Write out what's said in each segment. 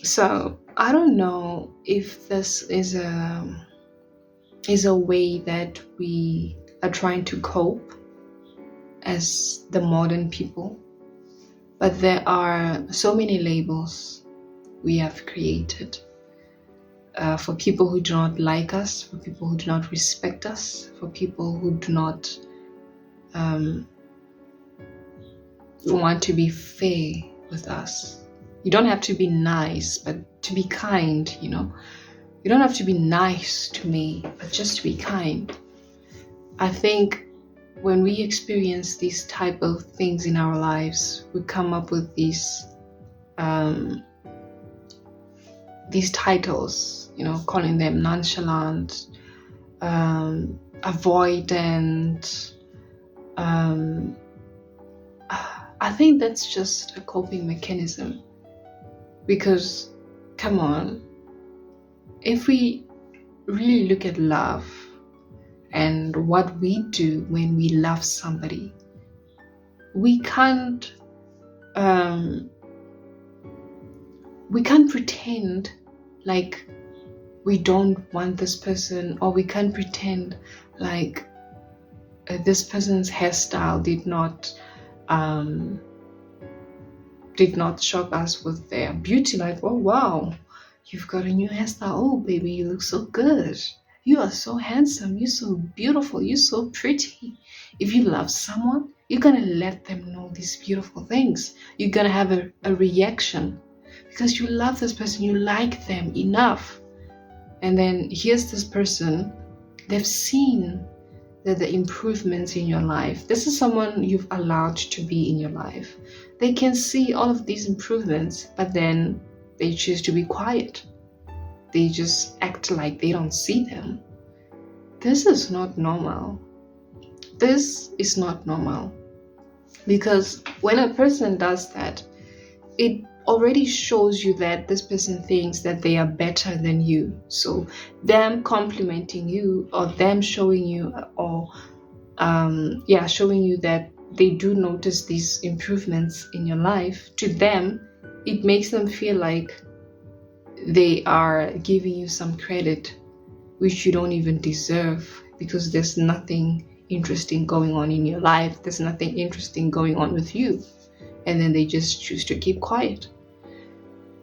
So I don't know if this is a way that we are trying to cope as the modern people, but there are so many labels we have created for people who do not like us, for people who do not respect us, for people who do not um, want to be fair with us. You don't have to be nice, but to be kind, you know. You don't have to be nice to me, but just to be kind. I think when we experience these type of things in our lives, we come up with um, these titles, you know, calling them nonchalant, avoidant. Um, I think that's just a coping mechanism because, come on, if we really look at love and what we do when we love somebody, we can't um, pretend like we don't want this person, or we can't pretend like this person's hairstyle um, did not shock us with their beauty. Like, oh wow, you've got a new hairstyle. Oh baby, you look so good. You are so handsome. You're so beautiful. You're so pretty. If you love someone, you're gonna let them know these beautiful things. You're gonna have a reaction because you love this person. You like them enough. And then here's this person, they've seen the improvements in your life. This is someone you've allowed to be in your life. They can see all of these improvements, but then they choose to be quiet. They just act like they don't see them. This is not normal. This is not normal. Because when a person does that, it already shows you that this person thinks that they are better than you. So them complimenting you, or them showing you, or showing you that they do notice these improvements in your life, to them it makes them feel like they are giving you some credit which you don't even deserve, because there's nothing interesting going on in your life, there's nothing interesting going on with you, and then they just choose to keep quiet.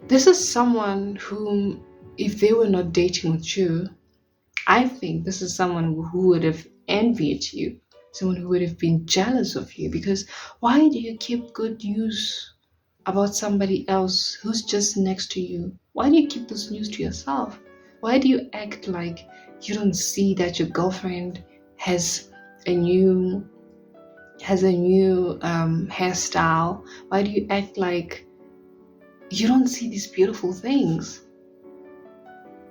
This is someone whom, if they were not dating with you, I think this is someone who would have envied you, someone who would have been jealous of you. Because why do you keep good news about somebody else who's just next to you? Why do you keep this news to yourself? Why do you act like you don't see that your girlfriend has a new hairstyle? Why do you act like you don't see these beautiful things?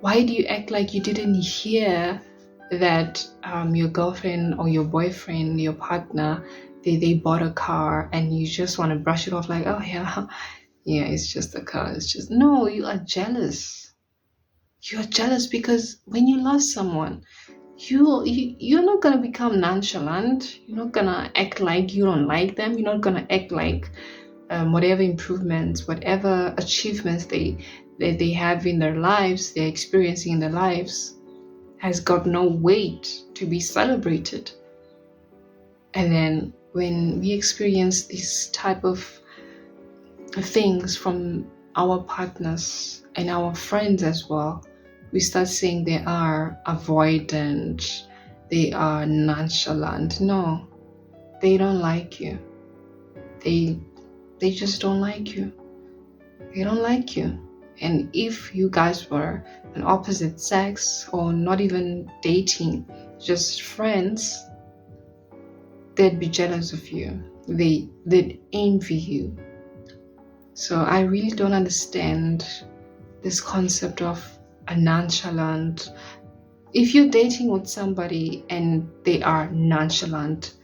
Why do you act like you didn't hear that your girlfriend or your boyfriend, your partner, they bought a car, and you just want to brush it off like, oh yeah, yeah, it's just a car. It's just, no, you are jealous. You are jealous because when you love someone, you're not gonna become nonchalant. You're not gonna act like you don't like them. You're not gonna act like whatever improvements, whatever achievements they have in their lives, they're experiencing in their lives, has got no weight to be celebrated. And then when we experience this type of things from our partners and our friends as well, we start saying they are avoidant, they are nonchalant. No, they don't like you. They just don't like you. They don't like you. And if you guys were an opposite sex, or not even dating, just friends, they'd be jealous of you. They'd envy you. So I really don't understand this concept of a nonchalant. If you're dating with somebody and they are nonchalant,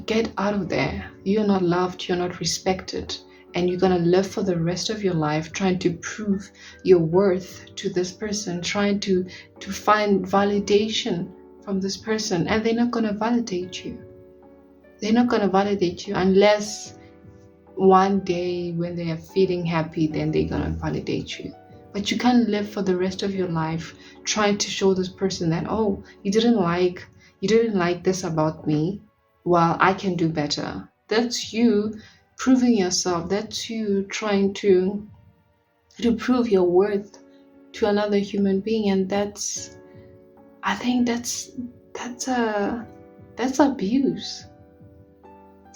get out of there. You're not loved, you're not respected, and you're gonna live for the rest of your life trying to prove your worth to this person, trying to find validation from this person, and they're not gonna validate you. They're not gonna validate you unless one day when they are feeling happy, then they're gonna validate you. But you can't live for the rest of your life trying to show this person that, oh, you didn't like this about me, while I can do better. That's you proving yourself. That's you trying to prove your worth to another human being, and I think that's abuse.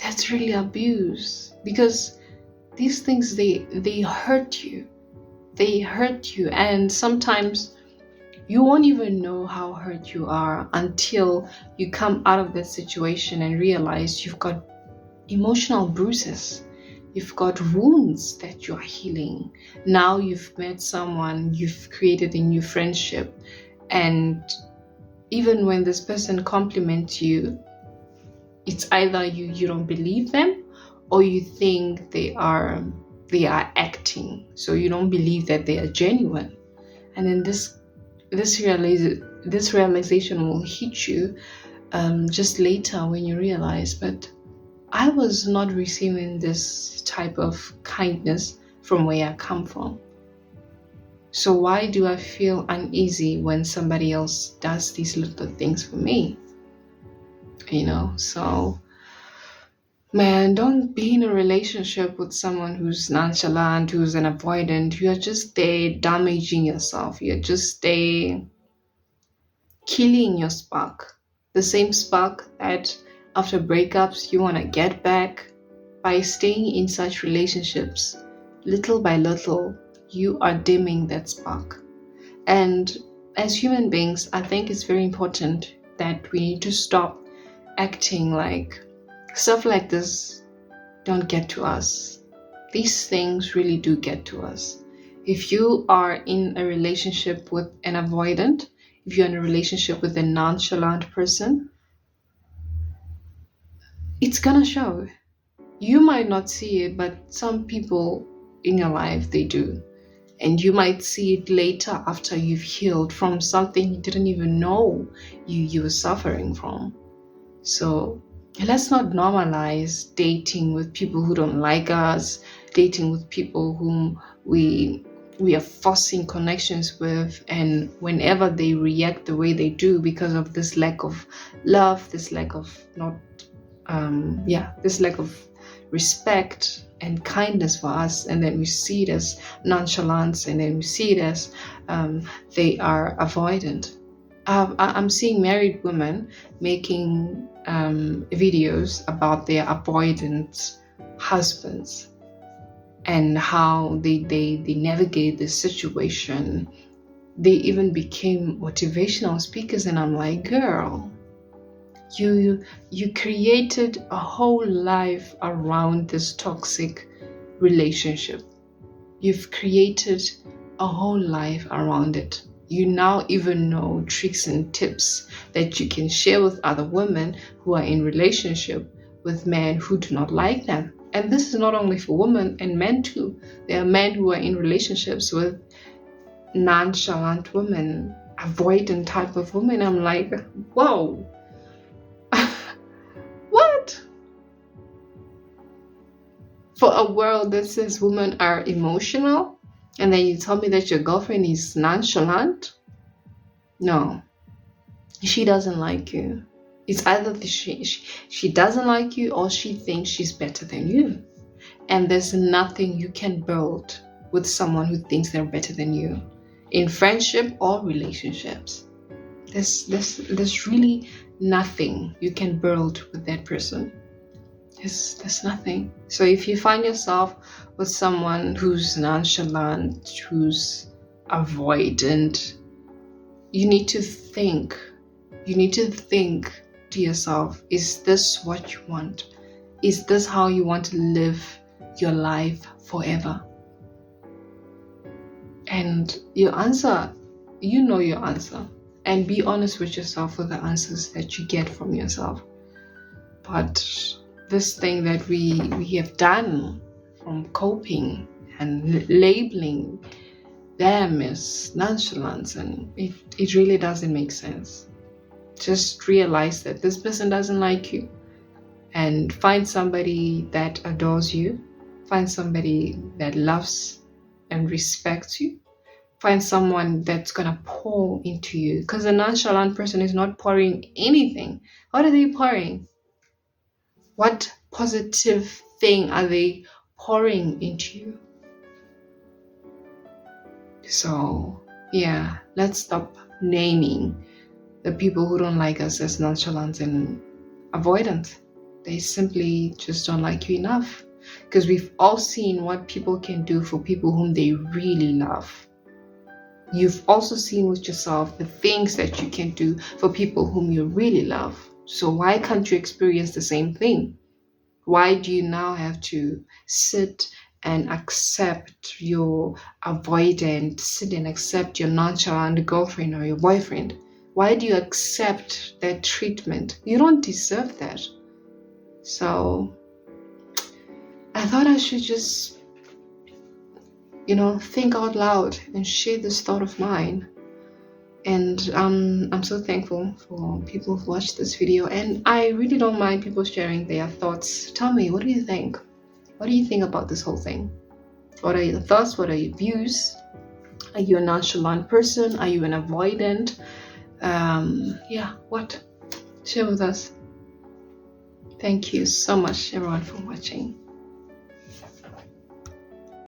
That's really abuse, because these things, they hurt you. They hurt you, and sometimes you won't even know how hurt you are until you come out of that situation and realize you've got emotional bruises. You've got wounds that you are healing. Now you've met someone, you've created a new friendship, and even when this person compliments you, it's either you don't believe them, or you think they are acting. So you don't believe that they are genuine. And then this realization will hit you just later, when you realize, but I was not receiving this type of kindness from where I come from. So why do I feel uneasy when somebody else does these little things for me? So, man, don't be in a relationship with someone who's nonchalant, who's an avoidant. You're just there damaging yourself. You're just there killing your spark. The same spark that after breakups you want to get back. By staying in such relationships, little by little, you are dimming that spark. And as human beings, I think it's very important that we need to stop acting like stuff like this don't get to us. These things really do get to us. If you are in a relationship with an avoidant, if you're in a relationship with a nonchalant person, it's gonna show. You might not see it, but some people in your life, they do. And you might see it later after you've healed from something you didn't even know you were suffering from. So let's not normalize dating with people who don't like us, dating with people whom we are forcing connections with, and whenever they react the way they do because of this lack of love, this lack of this lack of respect and kindness for us, and then we see it as nonchalance, and then we see it as they are avoidant. I'm seeing married women making videos about their avoidant husbands and how they navigate this situation. They even became motivational speakers, and I'm like, girl, you created a whole life around this toxic relationship. You've created a whole life around it. You now even know tricks and tips that you can share with other women who are in relationship with men who do not like them. And this is not only for women and men too. There are men who are in relationships with nonchalant women, avoidant type of women. I'm like, whoa. What? For a world that says women are emotional, and then you tell me that your girlfriend is nonchalant? No, she doesn't like you. It's either she doesn't like you, or she thinks she's better than you. And there's nothing you can build with someone who thinks they're better than you, in friendship or relationships. There's really nothing you can build with that person. There's nothing. So if you find yourself with someone who's nonchalant, who's avoidant, you need to think. You need to think to yourself, is this what you want? Is this how you want to live your life forever? And your answer, you know your answer. And be honest with yourself with the answers that you get from yourself. But this thing that we have done, from coping and labeling them as nonchalance, and it really doesn't make sense. Just realize that this person doesn't like you, and find somebody that adores you, Find somebody that loves and respects you. Find someone that's gonna pour into you. Because a nonchalant person is not pouring anything. What are they pouring? What positive thing are they pouring into you? So, yeah, let's stop naming the people who don't like us as nonchalant and avoidant. They simply just don't like you enough. Because we've all seen what people can do for people whom they really love. You've also seen with yourself the things that you can do for people whom you really love. So why can't you experience the same thing? Why do you now have to sit and accept your avoidant, sit and accept your nonchalant girlfriend or your boyfriend? Why do you accept that treatment? You don't deserve that. So I thought I should just, think out loud and share this thought of mine. And I'm so thankful for people who've watched this video. And I really don't mind people sharing their thoughts. Tell me, what do you think? What do you think about this whole thing? What are your thoughts? What are your views? Are you a nonchalant person? Are you an avoidant? What? Share with us. Thank you so much, everyone, for watching.